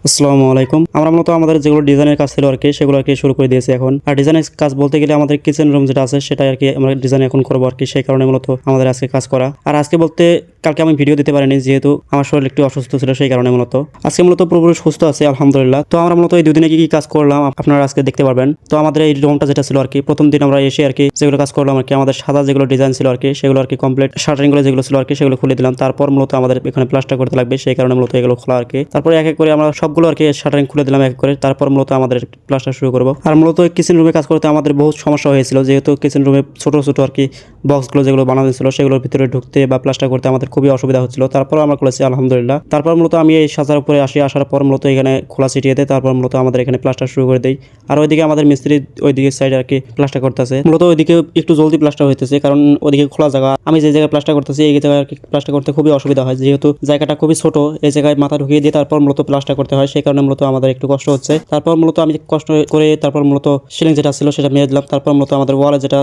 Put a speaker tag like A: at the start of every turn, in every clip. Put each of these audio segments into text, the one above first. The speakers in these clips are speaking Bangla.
A: আসসালামু আলাইকুম। আমরা মূলত আমাদের যেগুলো ডিজাইনের কাজ ছিল আর কি সেগুলো আর কি শুরু করে দিয়েছি এখন। আর ডিজাইনের কাজ বলতে গেলে আমাদের কিচেন রুম যেটা আছে সেটা আর কি আমরা ডিজাইন এখন করবো আর কি, সেই কারণে মূলত আমাদের আজকে কাজ করা। আর আজকে বলতে কালকে আমি ভিডিও দিতে পারিনি, যেহেতু আমার শরীর একটু অসুস্থ ছিল, সেই কারণে মূলত আজকে মূলত পুরোপুরি সুস্থ আছে আলহামদুলিল্লাহ। তো আমরা মূলত এই দুদিনে কি কি কাজ করলাম আপনারা আজকে দেখতে পারবেন। তো আমাদের এই রুমটা যেটা ছিল আর কি, প্রথম দিন আমরা এসে আর কি যেগুলো কাজ করলাম আর কি, আমাদের সাদা যেগুলো ডিজাইন ছিল আর কি সেগুলো আর কি কমপ্লিট, শাটারিং গুলো যেগুলো ছিল আর কি সেগুলো খুলে দিলাম। তারপর মূলত আমাদের এখানে প্লাস্টার করতে লাগবে, সেই কারণে মূলত এগুলো খোলা আর কি। তারপরে এক এক করে আমরা সবগুলো আর কি শাটারিং খুলে দিলাম এক এক করে, তারপর মূলত আমাদের প্লাস্টার শুরু করবো। আর মূলত কিচেন রুমে কাজ করতে আমাদের বহুত সমস্যা হয়েছিল, যেহেতু কিচেন রুমে ছোট ছোট আর কি বক্সগুলো যেগুলো বানানো ছিল সেগুলোর ভিতরে ঢুকতে বা প্লাস্টার করতে আমাদের খুবই অসুবিধা হচ্ছিল। তারপর আমরা করেছি আলহামদুলিল্লাহ। তারপর মূলত আমি এই সাজার উপরে আসার পর মূলত এখানে খোলা ছিটিয়ে দেয়, তারপর মূলত আমাদের এখানে প্লাস্টার শুরু করে দেই। আর ওইদিকে আমাদের মিস্ত্রি ওইদিকে সাইডে আর কি প্লাস্টার করতেছে, মূলত ওইদিকে একটু জলদি প্লাস্টার হইতেছে, কারণ ওইদিকে খোলা জায়গা, আমি যে জায়গায় প্লাস্টার করতেছি এই জায়গায় আর কি প্লাস্টার করতে খুবই অসুবিধা হয়, যেহেতু জায়গাটা খুবই ছোট, এই জায়গায় মাথা ঢুকিয়ে দিয়ে তারপর মূলত প্লাস্টার করতে হয়, সেই কারণে মূলত আমাদের একটু কষ্ট হচ্ছে। তারপর মূলত আমি কষ্ট করে তারপর মূলত সিলিং যেটা ছিল সেটা মেরে দিলাম। তারপর মূলত আমাদের ওয়ালে যেটা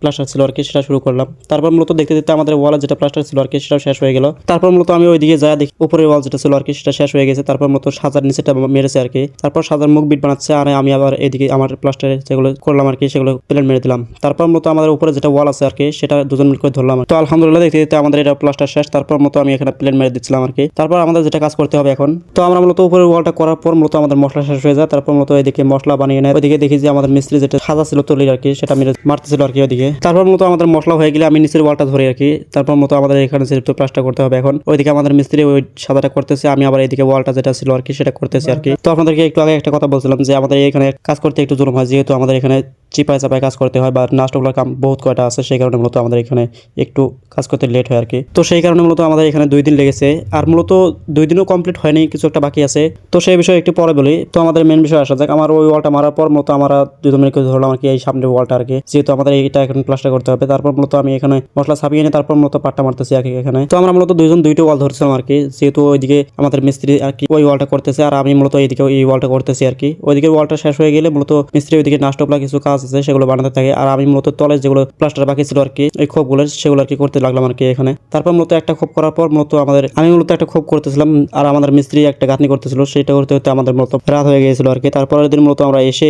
A: প্লাস্টার ছিল আর কি সেটা শুরু করলাম। তারপর মূলত দেখতে দেখতে আমাদের ওয়ালে যেটা প্লাস্টার ছিল আর কি সেটাও শেষ হয়ে গেল। তারপর মূলত আমি ওইদিকে যা দেখি উপরের ওয়াল যেটা ছিল আর কি সেটা শেষ হয়ে গেছে। তারপর মূলত সাজার নিচেটা মেরেছে আর কি, তারপর সাজার মুখ বিট বানাচ্ছে, আর আমি আবার এদিকে আমার প্লাস্টারে যেগুলো করলাম আর কি সেগুলো প্লেন মেরে দিলাম। তারপর মূলত আমাদের উপরে যেটা ওয়াল আছে আর কি সেটা দুজন মিলে করে ধরলাম। তো আলহামদুলিল্লাহ দেখতে দেখতে আমাদের এটা প্লাস্টার শেষ। তারপর মূলত আমি এখানে প্লেন মেরে দিচ্ছিলাম আর কি। তারপর আমাদের যেটা কাজ করতে হবে এখন, তো আমরা মূলত উপরের ওয়ালটা করার পর মূলত আমাদের মশলা শেষ হয়ে যায়। তারপর মূলত এদিকে মশলা বানিয়ে নেয়, ওইদিকে দেখি যে আমাদের মিস্ত্রি যেটা সাজা ছিল তলির আর কি সেটা মেরে মারতেছিল আর কি ওইদিকে। তারপর মূলত আমাদের মশলা হয়ে গেলে আমি নিচের ওয়ালটা ধরি আর কি। তারপর মূলত আমাদের এখানে যেহেতু প্লাস্টার করতে হবে এখন, ওইদিকে আমাদের মিস্ত্রি ওই সাদাটা করতেছে, আমি আবার এইদিকে ওয়ালটা যেটা ছিল আর কি সেটা করতেছি আর কি। তো আপনাদেরকে একটু আগে একটা কথা বলছিলাম যে আমাদের এখানে কাজ করতে একটু জুলুম হয়, যেহেতু আমাদের এখানে চিপায় চাপায় কাজ করতে হয় বা নাস্টগুলোর কাম বহুত কয়টা আছে, সেই কারণে মূলত আমাদের এখানে একটু কাজ করতে লেট হয় আর কি। তো সেই কারণে মূলত আমাদের এখানে 2 দিন লেগেছে, আর মূলত 2 দিনও কমপ্লিট হয়নি, কিছু একটা বাকি আছে। তো সেই বিষয়ে একটু পরে বলি। তো আমাদের মেন বিষয় আসা যাক, আমার ওই ওয়ালটা মারার পর মূলত আমরা 2 মিনিট ধরলাম আর কি এই সামনের ওয়ালটা আর কি, যেহেতু আমাদের এইটা এখন প্লাস্টার করতে হবে। তারপর মূলত আমি এখানে মশলা ছাপিয়ে নিয়ে তারপর মূলত পাট্টা মারতেছি আর কি এখানে। তো আমরা মূলত দুইজন দুইটা ওয়াল ধরছিলাম আর কি, যেহেতু ওইদিকে আমাদের মিস্ত্রি আর কি ওই ওয়ালটা করতেছে আর আমি মূলত এইদিকে এই ওয়ালটা করতেছি আর কি। ওইদিকে ওয়ালটা শেষ হয়ে গেলে মূলত মিস্ত্রি ওইদিকে নাস্টপলা কিছু কাজ আছে সেগুলো বানাতে থাকে, আর আমি মূলত তলে যেগুলো প্লাস্টার বাকি ছিল আর কি ওই খোপগুলো সেগুলো আর কি করতে লাগলাম আর কি এখানে। তারপর মূলত একটা খোপ করার পর মূলত আমি মূলত একটা খোপ করতেছিলাম আর আমাদের মিস্ত্রি একটা গাঁথনি করতেছিল, সেটা করতে করতে আমাদের মূলত রাত হয়ে গিয়েছিল আর কি। তারপরের দিন মূলত আমরা এসে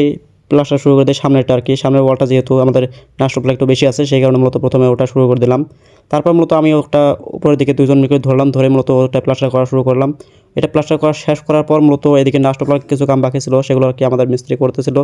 A: প্লাস্টার শুরু করে দিই সামনেরটা আর কি। সামনের ওয়ালটা যেহেতু আমাদের নাস্টপলা একটু বেশি আছে, সেই কারণে মূলত প্রথমে ওটা শুরু করে দিলাম। তারপর মূলত আমি ওটা উপরের দিকে 2জন মিলে ধরলাম, ধরে মূলত ওটা প্লাস্টার করা শুরু করলাম। এটা প্লাস্টার করা শেষ করার পর মূলত এদিকে নাস্টপলার কিছু কাম বাকি ছিল সেগুলো আর কি আমাদের মিস্ত্রি করতেছিল,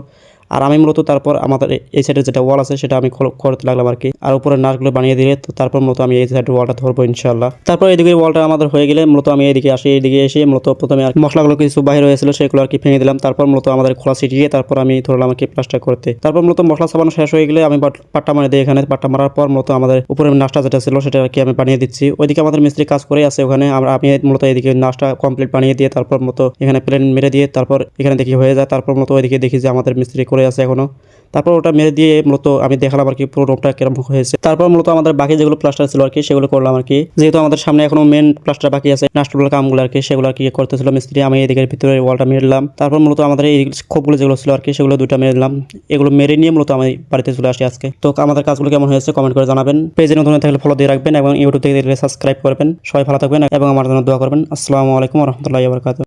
A: আর আমি মূলত তারপর আমাদের এই সাইডে যেটা ওয়াল আছে সেটা আমি করতে লাগলাম আর কি। আর উপরে নাটগুলো বানিয়ে দিলে তো তারপর মূলত আমি এই সাইডের ওয়ালটা ধরবো ইনশাআল্লাহ। তারপর এদিকে ওয়ালটা আমাদের হয়ে গেলে মূলত আমি এদিকে আসি, এদিকে এসে মূলত প্রথমে আর মশলাগুলো কিছু বাইরে হয়েছিল সেগুলো আর কি ভেঙে দিলাম। তারপর মূলত আমাদের খোলা ছিটিয়ে তারপর আমি ধরলাম আর কি প্লাস্টার করতে। তারপর মূলত মশলা ছাপানো শেষ হয়ে গেলে আমি পাট্টা মারি দিই এখানে। পাট্টা মারার পর মূলত আমাদের উপরে নাস্তা যেটা ছিল সেটা আর কি আমি বানিয়ে দিচ্ছি। ওইদিকে আমাদের মিস্ত্রি কাজ করে আছে ওখানে, আমি মূলত এদিকে নাস্তা কমপ্লিট বানিয়ে দিয়ে তারপর মতো এখানে প্লেন মেরে দিয়ে তারপর এখানে দেখি হয়ে যায়। তারপর মতো ওইদিকে দেখি যে আমাদের মিস্ত্রি করে আছে এখনো। তারপর ওটা মেরে দিয়ে মূলত আমি দেখালাম আর কি পুরো রুমটা কিরকম হয়েছে। তারপর মূলত আমাদের বাকি যেগুলো প্লাস্টার ছিল আর কি সেগুলো করলাম আর কি, যেহেতু আমাদের সামনে এখনো মেন প্লাস্টার বাকি আছে নাস্টগুলোর কামগুলো আর কি, সেগুলো আর কি করতেছিল মিস্ত্রি। আমি এদিকে ভিতরে ওয়ালটা মেরে দিলাম। তারপর মূলত আমাদের এই খোপগুলো যেগুলো ছিল আর কি সেগুলো 2টা মেরে দিলাম। এগুলো মেরে নিয়ে মূলত আমি বাড়িতে চলে আসি আজকে। তো আমাদের কাজগুলো কেমন হয়েছে কমেন্ট করে জানাবেন। পেজে নতুন থাকলে ফলো দিয়ে রাখবেন এবং ইউটিউব থেকে দেখলে সাবস্ক্রাইব করবেন। সবাই ভালো থাকবেন এবং আমার জন্য দোয়া করবেন। আসসালামু আলাইকুম ওয়া রাহমাতুল্লাহি ওয়া বারাকাতুহু।